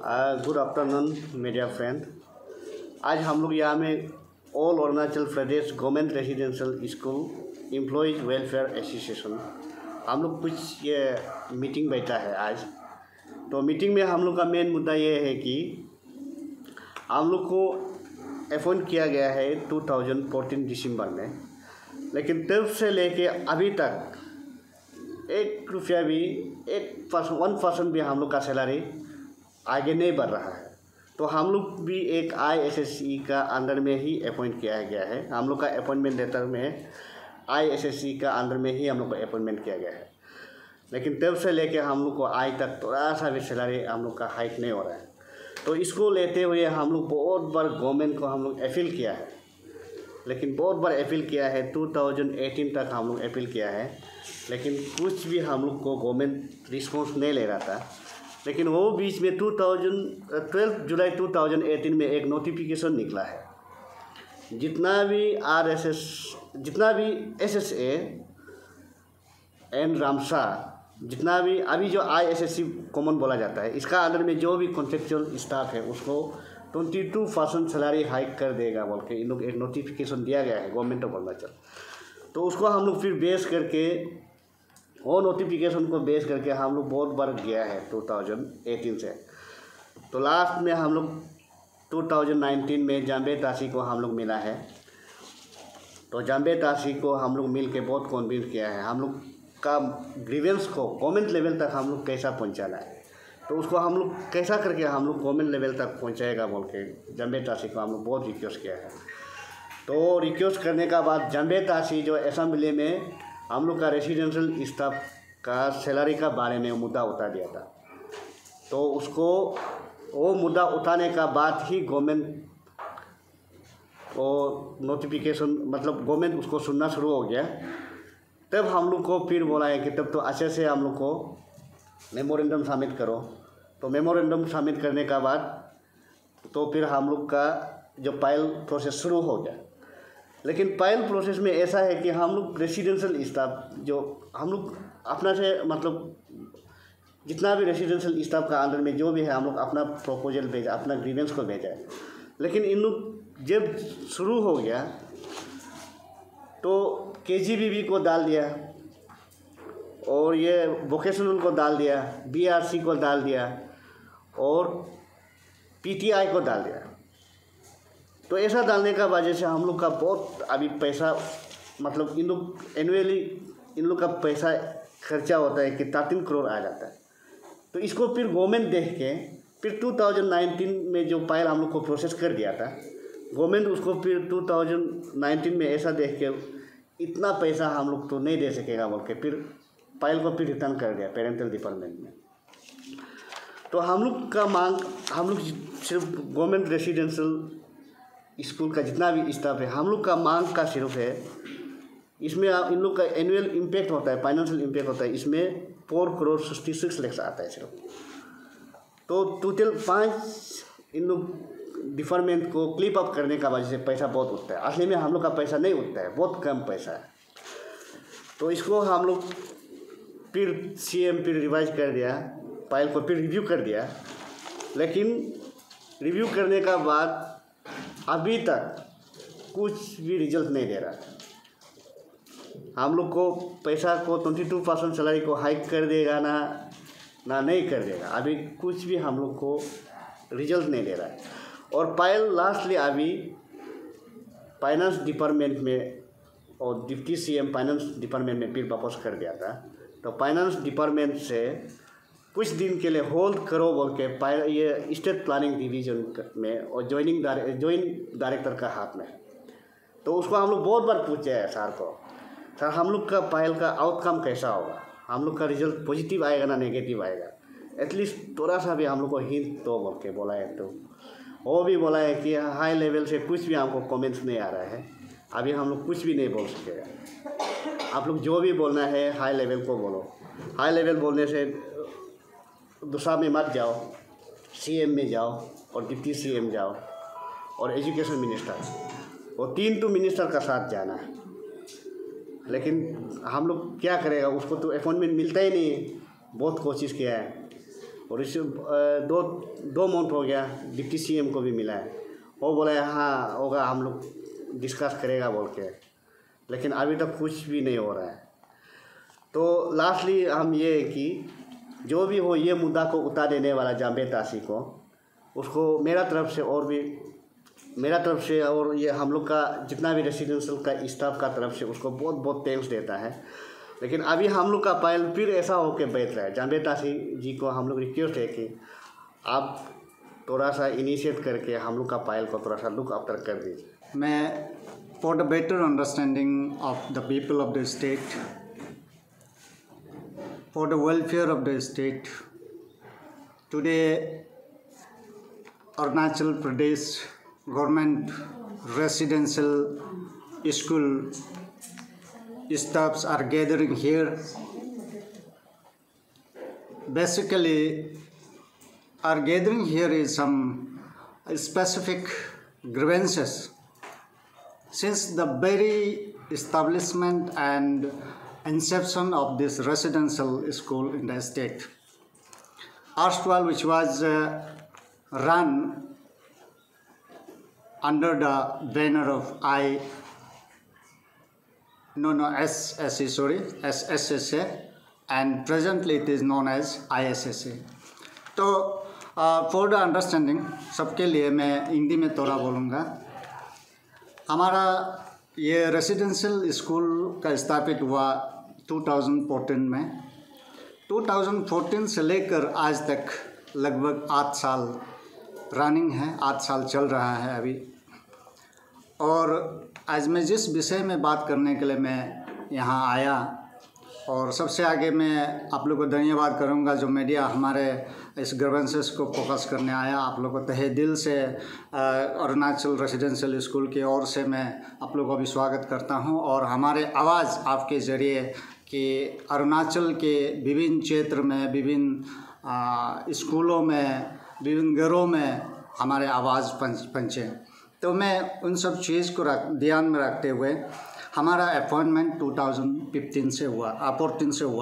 Good afternoon media friend. आज हम लोग यहाँ में all Arunachal Pradesh government residential school employees welfare association हम लोग कुछ ये मीटिंग बैठा है आज। तो मीटिंग में हम लोग का मेन मुद्दा ये है कि हम लोग को अपॉइंट किया गया है 2014 दिसंबर में, लेकिन तब से लेके अभी तक 1 रुपया भी 1% भी हम लोग का सैलरी आगे नहीं बढ़ रहा है। तो हम लोग भी एक ISSC का अंडर में ही अपॉइंट किया गया है। हम लोग का अपॉइंटमेंट लेटर में ISSC का अंडर में ही हम लोग को अपॉइंटमेंट किया गया है, लेकिन तब से लेके हम लोग को आज तक थोड़ा सा भी सैलरी हम लोग का हाइक नहीं हो रहा है। तो इसको लेते हुए हम लोग बहुत बार गवर्नमेंट को हम लोग अपील किया है, लेकिन बहुत बार अपील किया है। 2018 तक हम लोग अपील किया है, लेकिन कुछ भी हम लोग को गवर्नमेंट रिस्पॉन्स नहीं ले रहा था। लेकिन वो बीच में 12 जुलाई 2018 में एक नोटिफिकेशन निकला है। जितना भी SSA एंड रामसा, जितना भी अभी जो ISSC कॉमन बोला जाता है, इसका अंदर में जो भी कॉन्ट्रेक्चुअल स्टाफ है उसको 22% सैलरी हाइक कर देगा बोल के इन लोग एक नोटिफिकेशन दिया गया है गवर्नमेंट ऑफ अरुणाचल। तो उसको हम लोग फिर बेस करके वो नोटिफिकेशन को बेस करके हम लोग बहुत बार गया है 2018 से। तो लास्ट में हम लोग 2019 में जाम्बे तासी को हम लोग मिला है। तो जाम्बे तासी को हम लोग मिल के बहुत कन्विंस किया है हम लोग का ग्रीवेंस को गवर्नमेंट लेवल तक हम लोग कैसा पहुंचाना है। तो उसको हम लोग कैसा करके हम लोग गवर्नमेंट लेवल तक पहुंचाएगा बोल के जाम्बे तासी को हम लोग बहुत रिक्वेस्ट किया है। तो रिक्वेस्ट करने का बाद जाम्बे तासी जो असेंबली में हम लोग का रेसिडेंशियल स्टाफ का सैलरी का बारे में मुद्दा उठा दिया था। तो उसको वो मुद्दा उठाने का बाद ही गवर्नमेंट को नोटिफिकेशन मतलब गवर्नमेंट उसको सुनना शुरू हो गया। तब हम लोग को फिर बोला है कि तब तो अच्छे से हम लोग को मेमोरेंडम सबमिट करो। तो मेमोरेंडम सबमिट करने का बाद तो फिर हम लोग का जो पाइल प्रोसेस शुरू हो गया। लेकिन पाइल प्रोसेस में ऐसा है कि हम लोग रेसिडेंशियल स्टाफ जो हम लोग अपना से मतलब जितना भी रेसिडेंशियल स्टाफ का अंदर में जो भी है हम लोग अपना प्रपोजल भेजा, अपना ग्रीवेंस को भेजा है। लेकिन इन लोग जब शुरू हो गया तो KGBB को डाल दिया और ये वोकेशनल को डाल दिया, BRC को डाल दिया और PTI को डाल दिया। तो ऐसा डालने का वजह से हम लोग का बहुत अभी पैसा मतलब इन लोग एनुअली इन लोग का पैसा खर्चा होता है कि 13 करोड़ आ जाता है। तो इसको फिर गवर्नमेंट देख के फिर 2019 में जो फाइल हम लोग को प्रोसेस कर दिया था, गवर्नमेंट उसको फिर 2019 में ऐसा देख के इतना पैसा हम लोग तो नहीं दे सकेगा बोल के फिर फाइल को फिर रिटर्न कर दिया पेरेंटल डिपार्टमेंट में। तो हम लोग का मांग हम लोग सिर्फ गवर्नमेंट रेसिडेंशियल स्कूल का जितना भी स्टाफ है हम लोग का मांग का सिर्फ है, इसमें इन लोग का एनुअल इम्पैक्ट होता है, फाइनेंशियल इम्पैक्ट होता है, इसमें 4 करोड़ 66 लाख आता है सिर्फ। तो टोटल 5 इन लोग डिफार्मेंट को क्लिप अप करने का वजह से पैसा बहुत उठता है। असली में हम लोग का पैसा नहीं उठता है, बहुत कम पैसा है। तो इसको हम लोग फिर CM फिर रिवाइज कर दिया, फाइल को फिर रिव्यू कर दिया। लेकिन रिव्यू करने का बाद अभी तक कुछ भी रिजल्ट नहीं दे रहा। हम लोग को पैसा को 22% सैलरी को हाइक कर देगा ना नहीं कर देगा, अभी कुछ भी हम लोग को रिजल्ट नहीं दे रहा है। और फाइल लास्टली अभी फाइनेंस डिपार्टमेंट में और डिप्टी CM फाइनेंस डिपार्टमेंट में फिर वापस कर दिया था। तो फाइनेंस डिपार्टमेंट से कुछ दिन के लिए होल्ड करो बोल के ये स्टेट प्लानिंग डिवीजन में और जॉइंट डायरेक्टर का हाथ में। तो उसको हम लोग बहुत बार पूछे हैं सर को, सर हम लोग का फाइल का आउटकम कैसा होगा, हम लोग का रिजल्ट पॉजिटिव आएगा ना नेगेटिव आएगा, एटलीस्ट थोड़ा सा भी हम लोग को हिंट तो बोल के बोला है। तो वो भी बोला है कि हाई लेवल से कुछ भी हमको कमेंट्स नहीं आ रहा है, अभी हम लोग कुछ भी नहीं बोल सकेगा। आप लोग जो भी बोलना है हाई लेवल को बोलो, हाई लेवल बोलने से दूसरा में मत जाओ, CM में जाओ और डिप्टी CM जाओ और एजुकेशन मिनिस्टर और 3 मिनिस्टर का साथ जाना है। लेकिन हम लोग क्या करेगा, उसको तो अपॉइंटमेंट मिलता ही नहीं है। बहुत कोशिश किया है, और इस दो मंथ हो गया डिप्टी CM को भी मिला है, वो बोला है हाँ होगा, हम लोग डिस्कस करेगा बोल के, लेकिन अभी तक कुछ भी नहीं हो रहा है। तो लास्टली हम ये कि जो भी हो ये मुद्दा को उतार देने वाला जाम्बे तासी को, उसको मेरा तरफ से और ये हम लोग का जितना भी रेसिडेंशियल का स्टाफ का तरफ से उसको बहुत बहुत थैंक्स देता है। लेकिन अभी हम लोग का फाइल फिर ऐसा होके बैठ रहा है। जाम्बे तासी जी को हम लोग रिक्वेस्ट है कि आप थोड़ा सा इनिशिएट करके हम लोग का फाइल को थोड़ा सा लुक आफ्टर कर दीजिए। मैं for the better understanding of the people of the state, for the welfare of the state, today Arunachal Pradesh government residential school staffs are gathering here. Basically, our gathering here is some specific grievances since the very establishment and inception of this residential school in the state. Erstwhile, which was run under the banner of SSSA, and presently it is known as ISSA. तो for the understanding सबके लिए मैं हिंदी में थोड़ा बोलूँगा। हमारा ये residential school का स्थापित हुआ 2014 में। 2014 से लेकर आज तक लगभग 8 साल रनिंग है, 8 साल चल रहा है अभी। और आज मैं जिस विषय में बात करने के लिए मैं यहाँ आया, और सबसे आगे मैं आप लोगों को धन्यवाद करूँगा जो मीडिया हमारे इस ग्रीवेंसेस को फोकस करने आया। आप लोगों को तहे दिल से अरुणाचल रेसिडेंशियल स्कूल की ओर से मैं आप लोगों का भी स्वागत करता हूँ। और हमारे आवाज़ आपके ज़रिए कि अरुणाचल के विभिन्न क्षेत्र में, विभिन्न स्कूलों में, विभिन्न घरों में हमारे आवाज़ पहुँचे। तो मैं उन सब चीज़ को ध्यान में रखते हुए हमारा अपॉइंटमेंट 2014 से हुआ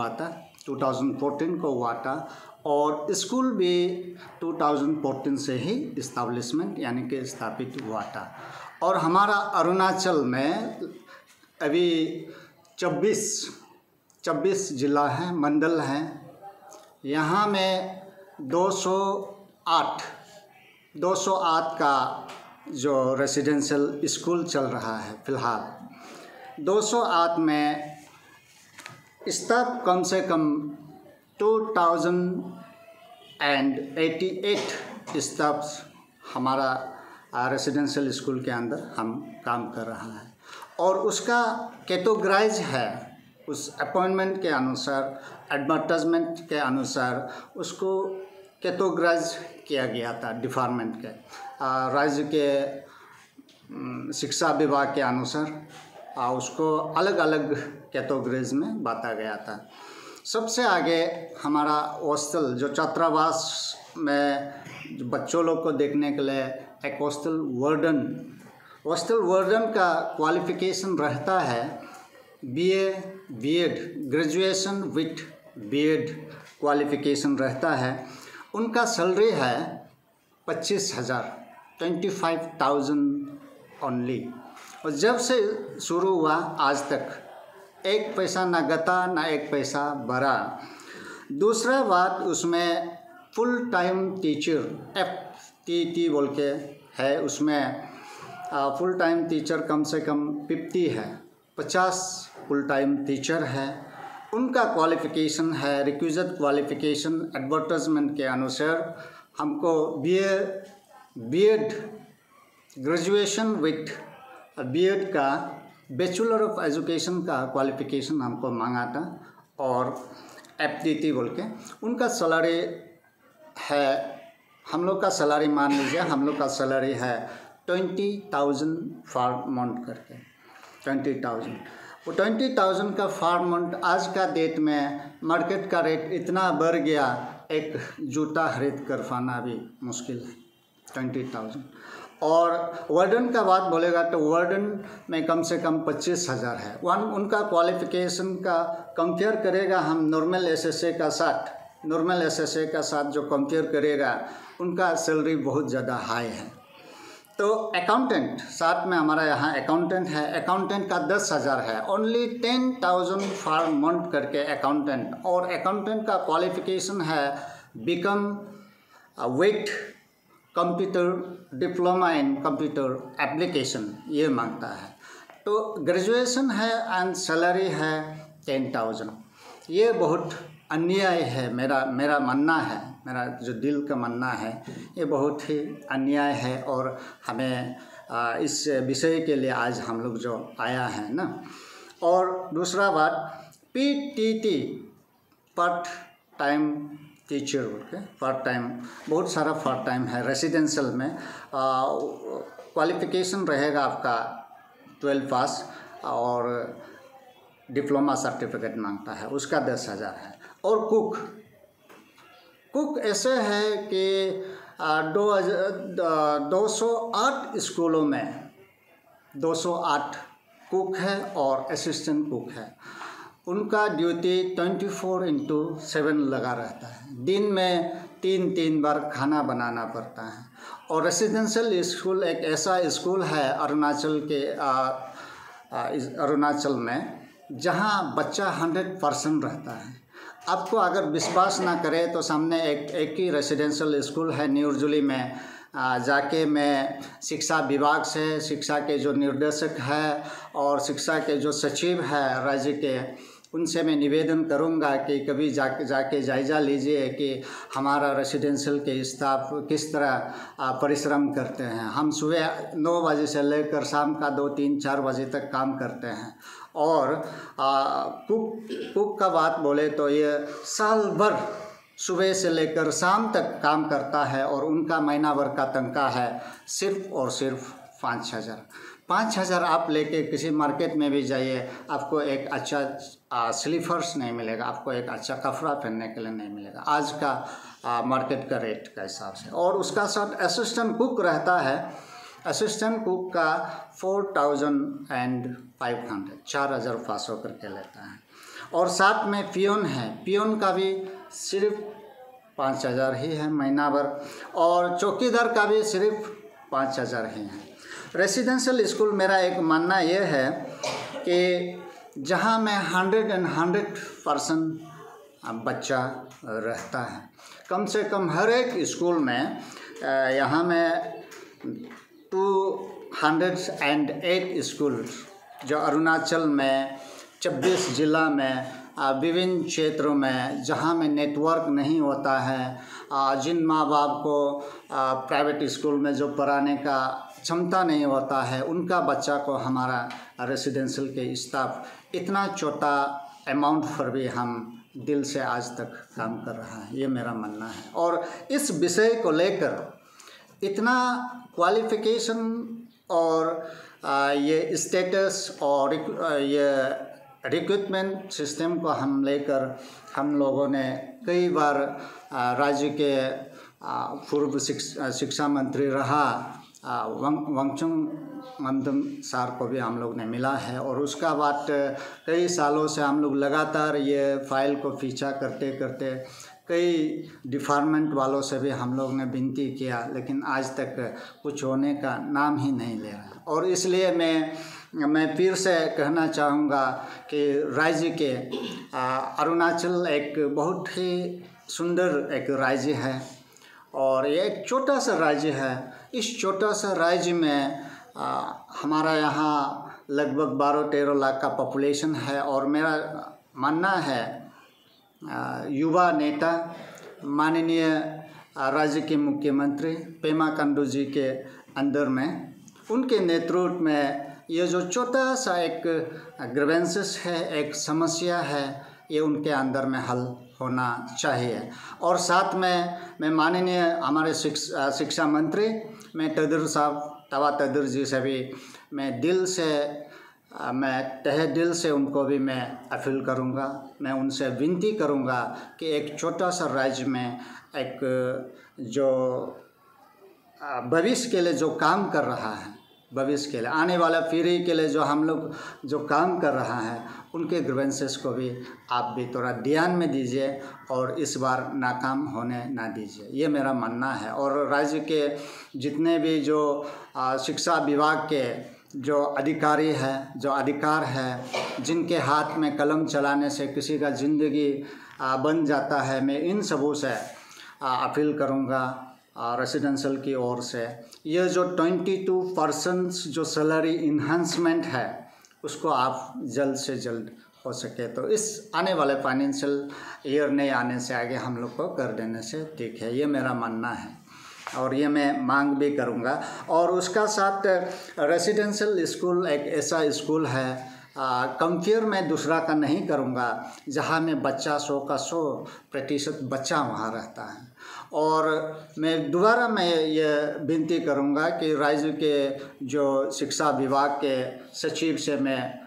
था, 2014 को हुआ था। और स्कूल भी 2014 से ही इस्टेब्लिशमेंट यानी कि स्थापित हुआ था। और हमारा अरुणाचल में अभी 26 जिला हैं, मंडल हैं। यहाँ में 208 का जो रेसिडेंशियल स्कूल चल रहा है फ़िलहाल। 208 में स्टाफ कम से कम 2088 स्टाफ्स हमारा रेसिडेंशियल स्कूल के अंदर हम काम कर रहा है। और उसका कैटेगराइज है उस अपॉइंटमेंट के अनुसार, एडवर्टाइजमेंट के अनुसार उसको कैटेगराइज किया गया था डिपार्टमेंट के, राज्य के शिक्षा विभाग के अनुसार उसको अलग अलग कैटेगरीज में बांटा गया था। सबसे आगे हमारा हॉस्टल जो छात्रावास में बच्चों लोग को देखने के लिए एक हॉस्टल वार्डन का क्वालिफ़िकेशन रहता है BA B.Ed, graduation with B.Ed qualification रहता है। उनका सैलरी है 25,000 ओनली। और जब से शुरू हुआ आज तक एक पैसा ना घटा ना एक पैसा बढ़ा। दूसरा बात, उसमें फुल टाइम टीचर FTT बोल के है, उसमें फुल टाइम टीचर कम से कम 50 फुल टाइम टीचर है। उनका क्वालिफ़िकेशन है रिक्विजिट क्वालिफ़िकेशन एडवर्टाइजमेंट के अनुसार हमको B.Ed ग्रेजुएशन विथ B.Ed का बैचलर ऑफ एजुकेशन का क्वालिफ़िकेशन हमको मांगा था। और FTT बोल के उनका सैलरी है, हम लोग का सैलरी मान लीजिए, हम लोग का सैलरी है 20,000 पर मंथ करके 20,000। वो 20,000 का पर मंथ आज का डेट में मार्केट का रेट इतना बढ़ गया, एक जूता खरीद कर पाना भी मुश्किल है 20,000। और वार्डन का बात बोलेगा तो वार्डन में कम से कम 25,000 है। उनका क्वालिफ़िकेशन का कंपेयर करेगा हम नॉर्मल SSA का साथ नॉर्मल एसएसए का साथ जो कंपेयर करेगा उनका सैलरी बहुत ज़्यादा हाई है। तो अकाउंटेंट, साथ में हमारा यहाँ अकाउंटेंट है, अकाउंटेंट का 10,000 है, ओनली 10,000 फॉर मंथ करके अकाउंटेंट। और अकाउंटेंट का क्वालिफिकेशन है become with computer diploma in computer application, ये मांगता है। तो ग्रेजुएशन है एंड सैलरी है 10,000। ये बहुत अन्याय है, मेरा मानना है, मेरा जो दिल का मानना है, ये बहुत ही अन्याय है। और हमें इस विषय के लिए आज हम लोग जो आया है ना। और दूसरा बात, PTT part time teacher, part time, बहुत सारा पार्ट टाइम है रेसिडेंशियल में। क्वालिफिकेशन रहेगा आपका 12 पास और डिप्लोमा सर्टिफिकेट मांगता है, उसका 10,000 है। और कुक ऐसे है कि 208 स्कूलों में 208 कुक है और असिस्टेंट कुक है। उनका ड्यूटी 24/7 लगा रहता है। दिन में 3 बार खाना बनाना पड़ता है। और रेसिडेंशियल स्कूल एक ऐसा स्कूल है अरुणाचल में जहाँ बच्चा 100% रहता है। आपको अगर विश्वास ना करे तो सामने एक ही रेसिडेंशियल स्कूल है न्यूरजुली में, जाके मैं शिक्षा विभाग से, शिक्षा के जो निर्देशक है और शिक्षा के जो सचिव है राज्य के, उनसे मैं निवेदन करूंगा कि कभी जाके जायज़ा लीजिए कि हमारा रेसिडेंशियल के स्टाफ किस तरह परिश्रम करते हैं। हम सुबह 9 बजे से लेकर शाम का 2, 3, 4 बजे तक काम करते हैं। और कुक का बात बोले तो ये साल भर सुबह से लेकर शाम तक काम करता है और उनका महीना भर का तनख्वाह है सिर्फ और सिर्फ 5,000। 5,000 आप लेके किसी मार्केट में भी जाइए, आपको एक अच्छा स्लीपर्स नहीं मिलेगा, आपको एक अच्छा कपड़ा पहनने के लिए नहीं मिलेगा आज का मार्केट का रेट का हिसाब से। और उसका साथ असिस्टेंट कुक रहता है। असिस्टेंट कुक का 4,500 4,500 करके लेता है। और साथ में पियोन है, पियोन का भी सिर्फ 5,000 ही है महीना भर। और चौकीदार का भी सिर्फ 5,000 ही है। रेसिडेंशियल स्कूल मेरा एक मानना यह है कि जहाँ में 100% बच्चा रहता है, कम से कम हर एक स्कूल में यहाँ में 208 स्कूल जो अरुणाचल में 26 जिला में विभिन्न क्षेत्रों में जहाँ में नेटवर्क नहीं होता है, जिन माँ बाप को प्राइवेट स्कूल में जो पढ़ाने का क्षमता नहीं होता है, उनका बच्चा को हमारा रेसिडेंशियल के स्टाफ इतना छोटा अमाउंट पर भी हम दिल से आज तक काम कर रहा है, ये मेरा मानना है। और इस विषय को लेकर इतना क्वालिफिकेशन और ये स्टेटस और ये रिक्रूटमेंट सिस्टम को हम लेकर हम लोगों ने कई बार राज्य के पूर्व शिक्षा मंत्री रहा वांगचुक मंगदम सर को भी हम लोग ने मिला है। और उसका बाद कई सालों से हम लोग लगातार ये फाइल को पीछा करते करते कई डिपार्टमेंट वालों से भी हम लोग ने विनती किया, लेकिन आज तक कुछ होने का नाम ही नहीं ले रहा। और इसलिए मैं फिर से कहना चाहूँगा कि राज्य के अरुणाचल एक बहुत ही सुंदर एक राज्य है और ये एक छोटा सा राज्य है। इस छोटा सा राज्य में हमारा यहाँ लगभग 12-13 लाख का पॉपुलेशन है। और मेरा मानना है युवा नेता माननीय राज्य के मुख्यमंत्री पेमा खांडू जी के अंदर में, उनके नेतृत्व में ये जो छोटा सा एक ग्रीवेंसेस है, एक समस्या है, ये उनके अंदर में हल होना चाहिए। और साथ में मैं माननीय हमारे शिक्षा मंत्री मैं तदर साहब तवा तदर जी से भी मैं तहे दिल से उनको भी मैं अपील करूँगा, मैं उनसे विनती करूँगा कि एक छोटा सा राज्य में एक जो भविष्य के लिए जो काम कर रहा है, भविष्य के लिए, आने वाला पीढ़ी के लिए जो हम लोग जो काम कर रहा है उनके ग्रीवेंसेस को भी आप भी थोड़ा ध्यान में दीजिए और इस बार नाकाम होने ना दीजिए, ये मेरा मानना है। और राज्य के जितने भी जो शिक्षा विभाग के जो अधिकारी हैं, जो अधिकार है, जिनके हाथ में कलम चलाने से किसी का ज़िंदगी बन जाता है, मैं इन सबों से अपील करूँगा रेसिडेंशियल की ओर से, ये जो 22% जो सैलरी इन्हांसमेंट है उसको आप जल्द से जल्द हो सके तो इस आने वाले फाइनेंशियल ईयर नहीं आने से आगे हम लोग को कर देने से ठीक है, ये मेरा मानना है और ये मैं मांग भी करूँगा। और उसका साथ रेसिडेंशियल स्कूल एक ऐसा स्कूल है, कंपेयर मैं दूसरा का नहीं करूँगा, जहाँ में बच्चा 100% बच्चा वहाँ रहता है। और मैं दोबारा ये विनती करूँगा कि राज्य के जो शिक्षा विभाग के सचिव से मैं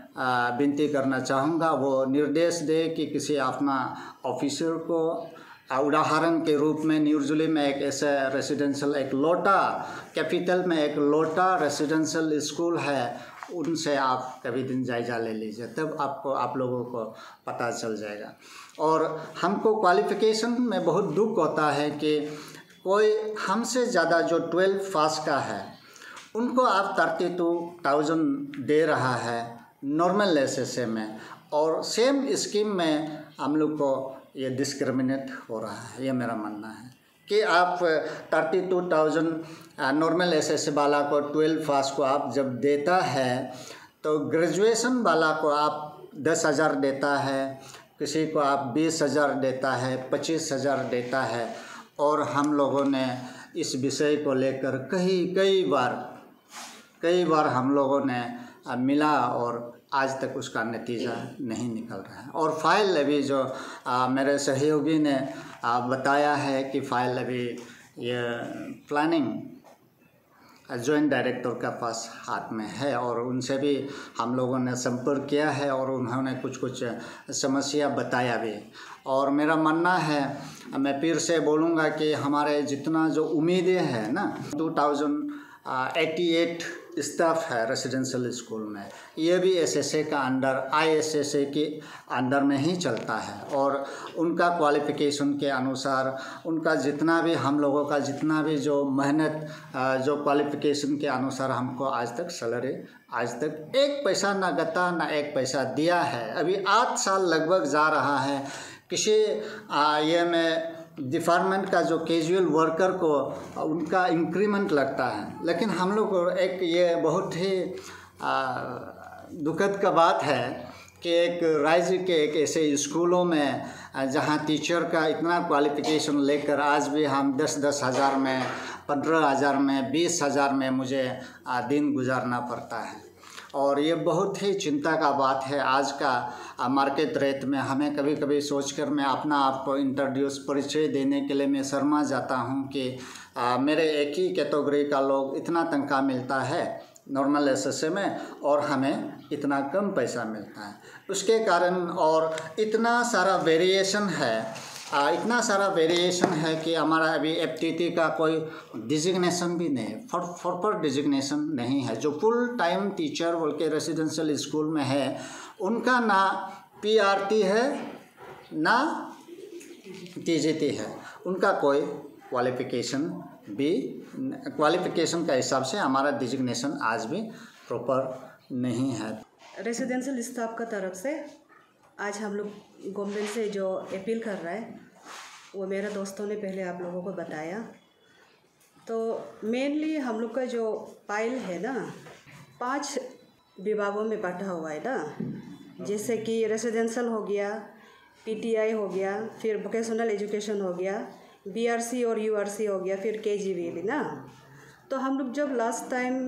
विनती करना चाहूँगा, वो निर्देश दे कि किसी अपना ऑफिसर को उदाहरण के रूप में न्यूजुली में एक ऐसा रेसिडेंशियल, एक लोटा कैपिटल में एक लोटा रेसिडेंशियल स्कूल है, उनसे आप कभी दिन जायज़ा ले लीजिए, तब आपको आप लोगों को पता चल जाएगा। और हमको क्वालिफ़िकेशन में बहुत दुख होता है कि कोई हमसे ज़्यादा जो 12 पास का है उनको आप 32,000 दे रहा है नॉर्मल एसएसए में, और सेम स्कीम में हम लोग को ये डिस्क्रिमिनेट हो रहा है। ये मेरा मानना है कि आप 32,000 नॉर्मल एसएससी वाला को 12 पास को आप जब देता है तो ग्रेजुएशन वाला को आप 10,000 देता है, किसी को आप 20,000 देता है, 25,000 देता है। और हम लोगों ने इस विषय को लेकर कई बार हम लोगों ने मिला और आज तक उसका नतीजा नहीं निकल रहा है। और फाइल अभी जो मेरे सहयोगी ने बताया है कि फाइल अभी ये प्लानिंग जॉइंट डायरेक्टर का पास हाथ में है, और उनसे भी हम लोगों ने संपर्क किया है और उन्होंने कुछ समस्या बताया भी। और मेरा मानना है, मैं फिर से बोलूँगा कि हमारे जितना जो उम्मीदें हैं ना, 2088 स्टाफ है रेसिडेंशियल स्कूल में, ये भी एसएसए का अंडर आईएसएसए के अंडर में ही चलता है। और उनका क्वालिफ़िकेशन के अनुसार उनका जितना भी हम लोगों का जितना भी जो मेहनत जो क्वालिफ़िकेशन के अनुसार हमको आज तक सैलरी आज तक एक पैसा ना गता ना एक पैसा दिया है। अभी 8 साल लगभग जा रहा है। किसी ये में डिपार्टमेंट का जो कैजुअल वर्कर को उनका इंक्रीमेंट लगता है, लेकिन हम लोग को एक ये बहुत ही दुखद का बात है कि एक राज्य के एक ऐसे स्कूलों में जहां टीचर का इतना क्वालिफ़िकेशन लेकर आज भी हम 10-10 हज़ार में, 15 हज़ार में, 20 हज़ार में मुझे दिन गुजारना पड़ता है। और ये बहुत ही चिंता का बात है। आज का मार्केट रेट में हमें कभी कभी सोचकर मैं अपना आप को इंट्रोड्यूस परिचय देने के लिए मैं शर्मा जाता हूँ कि मेरे एक ही कैटेगरी का लोग इतना तनख्वाह मिलता है नॉर्मल एसएसए में और हमें इतना कम पैसा मिलता है। उसके कारण और इतना सारा वेरिएशन है कि हमारा अभी एफटीटी का कोई डिजिग्नेशन भी नहीं है, प्रॉपर डिजिग्नेशन नहीं है। जो फुल टाइम टीचर बोल के रेसिडेंशियल स्कूल में है उनका ना पीआरटी है ना टीजीटी है, उनका कोई क्वालिफ़िकेशन का हिसाब से हमारा डिजिग्नेशन आज भी प्रॉपर नहीं है। रेसिडेंशियल स्टाफ का तरफ से आज हम लोग गवर्नमेंट से जो अपील कर रहा है वो मेरे दोस्तों ने पहले आप लोगों को बताया। तो मेनली हम लोग का जो फाइल है ना 5 विभागों में बांटा हुआ है ना, जैसे कि रेसिडेंशियल हो गया, पीटीआई हो गया, फिर वोकेशनल एजुकेशन हो गया, बीआरसी और यूआरसी हो गया, फिर केजीवी भी ना। तो हम लोग जब लास्ट टाइम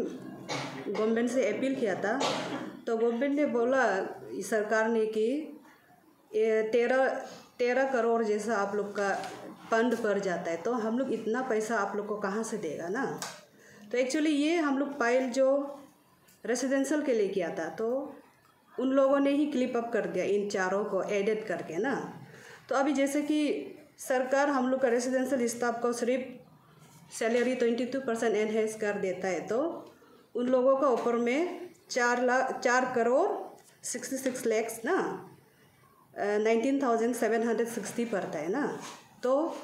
गवर्नमेंट से अपील किया था तो गवर्नमेंट ने बोला सरकार ने कि 13 करोड़ जैसा आप लोग का फंड पर जाता है, तो हम लोग इतना पैसा आप लोग को कहाँ से देगा ना। तो एक्चुअली ये हम लोग फाइल जो रेसिडेंशियल के लिए किया था तो उन लोगों ने ही क्लिप अप कर दिया इन चारों को एडिट करके ना। तो अभी जैसे कि सरकार हम लोग का रेसिडेंशियल स्टाफ को सिर्फ सैलरी 22% एनहेंस कर देता है, तो उन लोगों का ऊपर में 4,66,00,000 ना 19,760 पड़ता है ना। तो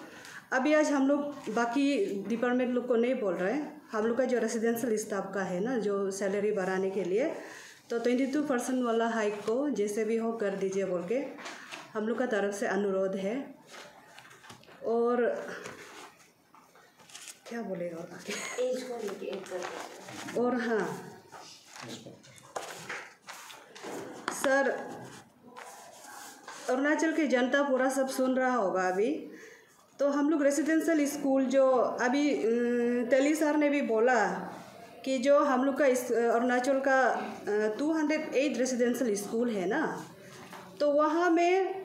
अभी आज हम लोग बाकी डिपार्टमेंट लोग को नहीं बोल रहे हैं, हम लोग का जो रेसिडेंशियल स्टाफ का है ना, जो सैलरी बढ़ाने के लिए तो 22% वाला हाइक को जैसे भी हो कर दीजिए बोल के हम लोग का तरफ से अनुरोध है। और क्या बोलेगा और आगे एज को लेके ऐड कर दीजिए। और हाँ सर, अरुणाचल की जनता पूरा सब सुन रहा होगा अभी। तो हम लोग रेसिडेंशियल स्कूल जो अभी तेली सर ने भी बोला कि जो हम लोग का इस अरुणाचल का 208 रेसिडेंशियल स्कूल है ना, तो वहाँ में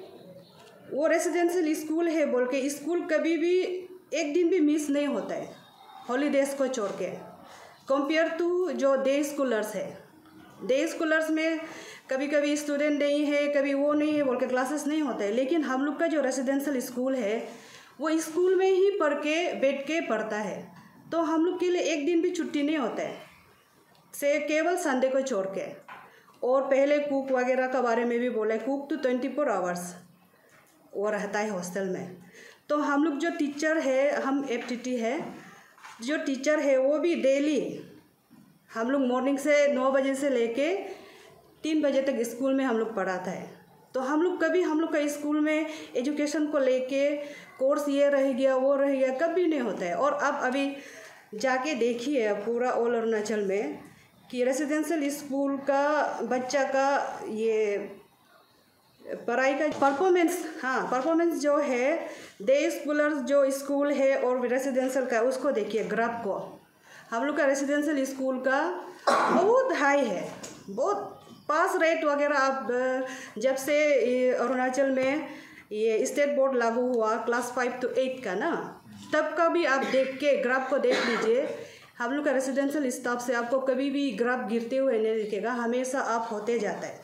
वो रेसिडेंशियल स्कूल है बोल के स्कूल कभी भी एक दिन भी मिस नहीं होता है हॉलीडेज़ को छोड़ के, कंपेयर टू जो डे स्कूलर्स है। डे स्कूलर्स में कभी कभी स्टूडेंट नहीं है, कभी वो नहीं है बोल के क्लासेस नहीं होता है, लेकिन हम लोग का जो रेसिडेंशियल स्कूल है वो स्कूल में ही पढ़ के बैठ के पढ़ता है। तो हम लोग के लिए एक दिन भी छुट्टी नहीं होता है से केवल संडे को छोड़ के। और पहले कुक वगैरह का बारे में भी बोला है, कुक तो 24 आवर्स वो रहता है हॉस्टल में। तो हम लोग जो टीचर है, हम FTT है, जो टीचर है वो भी डेली हम लोग मॉर्निंग से 9 बजे से लेके 3 बजे तक स्कूल में हम लोग पढ़ाता है। तो हम लोग कभी हम लोग का स्कूल में एजुकेशन को लेके कोर्स ये रह गया वो रह गया कभी नहीं होता है। और अब अभी जाके देखिए पूरा ऑल अरुणाचल में कि रेसिडेंशियल स्कूल का बच्चा का ये पढ़ाई का परफॉर्मेंस जो है डे स्कूलर जो स्कूल है और रेसिडेंशियल का उसको देखिए ग्राफ को। हम लोग का रेसिडेंशियल स्कूल का बहुत हाई है, बहुत पास रेट वगैरह। आप जब से अरुणाचल में ये स्टेट बोर्ड लागू हुआ क्लास 5 to 8 का ना, तब का भी आप देख के ग्राफ को देख लीजिए। हम लोग का रेसिडेंशियल स्टाफ से आपको कभी भी ग्राफ गिरते हुए नहीं दिखेगा, हमेशा आप होते जाता है।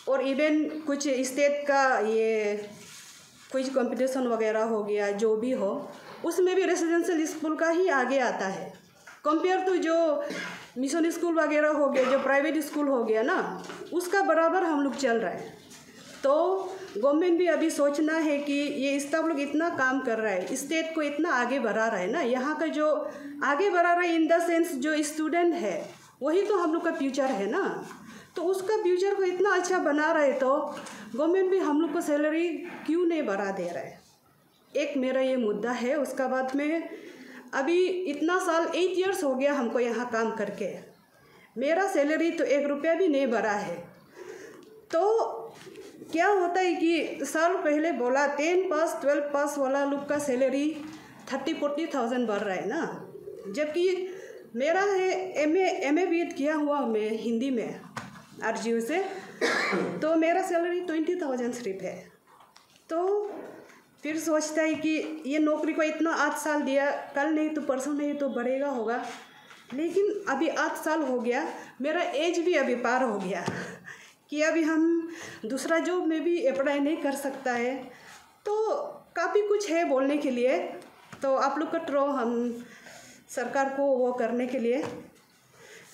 और इवन कुछ स्टेट का ये कुछ कंपटीशन वगैरह हो गया जो भी हो, उसमें भी रेसिडेंशियल स्कूल का ही आगे आता है कंपेयर टू जो मिशन स्कूल वगैरह हो गया, जो प्राइवेट स्कूल हो गया ना, उसका बराबर हम लोग चल रहे हैं। तो गवर्नमेंट भी अभी सोचना है कि ये स्टाफ लोग इतना काम कर रहा है, स्टेट को इतना आगे बढ़ा रहा है ना, यहाँ का जो आगे बढ़ा रहा है इन द सेंस जो स्टूडेंट है वही तो हम लोग का फ्यूचर है ना। तो उसका फ्यूचर को इतना अच्छा बना रहा है तो गवर्नमेंट भी हम लोग को सैलरी क्यों नहीं बढ़ा दे रहा है, एक मेरा ये मुद्दा है। उसका बाद में अभी इतना साल 8 इयर्स हो गया हमको यहाँ काम करके, मेरा सैलरी तो 1 रुपया भी नहीं बढ़ा है। तो क्या होता है कि साल पहले बोला 10 पास 12 पास वाला लोग का सैलरी 30-40,000 बढ़ रहा है ना, जबकि मेरा है MA BEd किया हुआ मैं हिंदी में RGU से, तो मेरा सैलरी 20,000 सिर्फ है। तो फिर सोचता है कि ये नौकरी को इतना 8 साल दिया, कल नहीं तो परसों नहीं तो बढ़ेगा होगा, लेकिन अभी 8 साल हो गया, मेरा एज भी अभी पार हो गया कि अभी हम दूसरा जॉब में भी अप्लाई नहीं कर सकता है। तो काफ़ी कुछ है बोलने के लिए। तो आप लोग का थ्रू हम सरकार को वो करने के लिए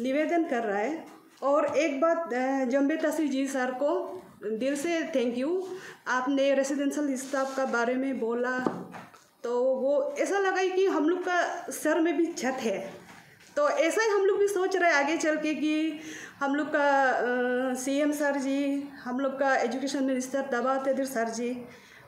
निवेदन कर रहा है। और एक बात जम्बे तहसील जी सर को दिल से थैंक यू, आपने रेसिडेंशियल स्टाफ का बारे में बोला तो वो ऐसा लगा कि हम लोग का सर में भी छत है। तो ऐसा ही हम लोग भी सोच रहे हैं आगे चल के कि हम लोग का CM सर जी, हम लोग का एजुकेशन मिनिस्टर दवा तेदिर सर जी,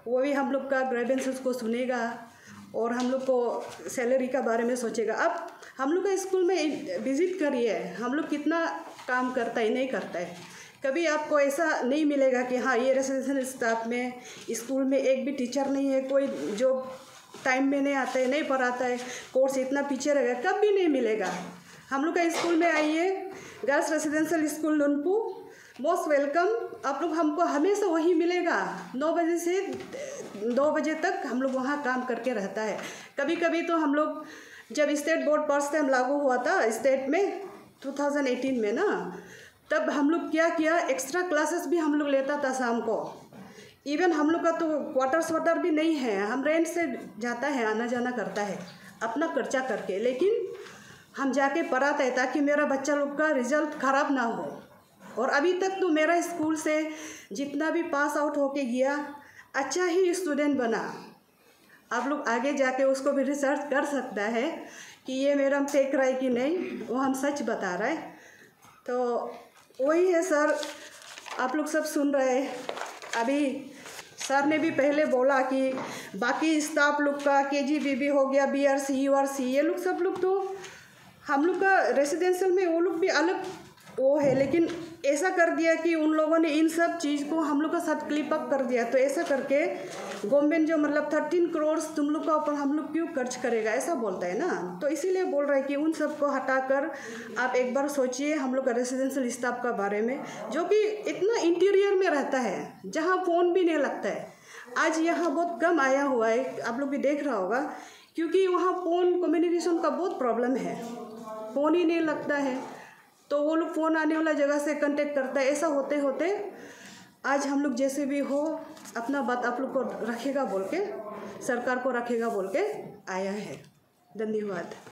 वो भी हम लोग का ग्रेवेंसेस को सुनेगा और हम लोग को सैलरी का बारे में सोचेगा। अब हम लोग का स्कूल में विज़िट करिए, हम लोग कितना काम करता है नहीं करता है। कभी आपको ऐसा नहीं मिलेगा कि हाँ ये रेसिडेंशियल स्टाफ में स्कूल में एक भी टीचर नहीं है, कोई जो टाइम में नहीं आता है, नहीं पढ़ाता है, कोर्स इतना पीछे रहेगा, कभी नहीं मिलेगा। हम लोग का स्कूल में आइए, girls residential school Lunpu, most welcome. आप लोग हमको हमेशा वही मिलेगा, 9 बजे से 2 बजे तक हम लोग वहाँ काम करके रहता है। कभी कभी तो हम लोग जब स्टेट बोर्ड फर्स्ट टाइम लागू हुआ था स्टेट में 2018 में ना, तब हम लोग क्या किया, एक्स्ट्रा क्लासेस भी हम लोग लेता था शाम को। इवन हम लोग का तो क्वार्टर्स वाटर भी नहीं है, हम रेंट से जाता है, आना जाना करता है अपना खर्चा करके, लेकिन हम जाके पढ़ाते हैं ताकि मेरा बच्चा लोग का रिजल्ट ख़राब ना हो। और अभी तक तो मेरा स्कूल से जितना भी पास आउट होके गया अच्छा ही स्टूडेंट बना। आप लोग आगे जाके उसको भी रिसर्च कर सकता है कि ये मैडम फेंक रहा है कि नहीं, वो हम सच बता रहे हैं। तो वही है सर, आप लोग सब सुन रहे हैं। अभी सर ने भी पहले बोला कि बाकी स्टाफ लोग का KGBB हो गया, BRC URC, ये लोग सब लोग तो हम लोग का रेसिडेंशियल में वो लोग भी अलग वो है, लेकिन ऐसा कर दिया कि उन लोगों ने इन सब चीज़ को हम लोग का साथ क्लिप अप कर दिया। तो ऐसा करके गवर्नमेंट जो मतलब 13 करोड़ तुम लोग का ऊपर हम लोग क्यों खर्च करेगा, ऐसा बोलता है ना। तो इसीलिए बोल रहे हैं कि उन सब को हटाकर आप एक बार सोचिए हम लोग का रेसिडेंशियल स्टाफ का बारे में, जो कि इतना इंटीरियर में रहता है जहाँ फ़ोन भी नहीं लगता है। आज यहाँ बहुत कम आया हुआ है, आप लोग भी देख रहा होगा, क्योंकि वहाँ फ़ोन कम्युनिकेशन का बहुत प्रॉब्लम है, फ़ोन ही नहीं लगता है। तो वो लोग फ़ोन आने वाला जगह से कांटेक्ट करता है। ऐसा होते होते आज हम लोग जैसे भी हो अपना बात आप लोग को रखेगा बोल के, सरकार को रखेगा बोल के आया है। धन्यवाद।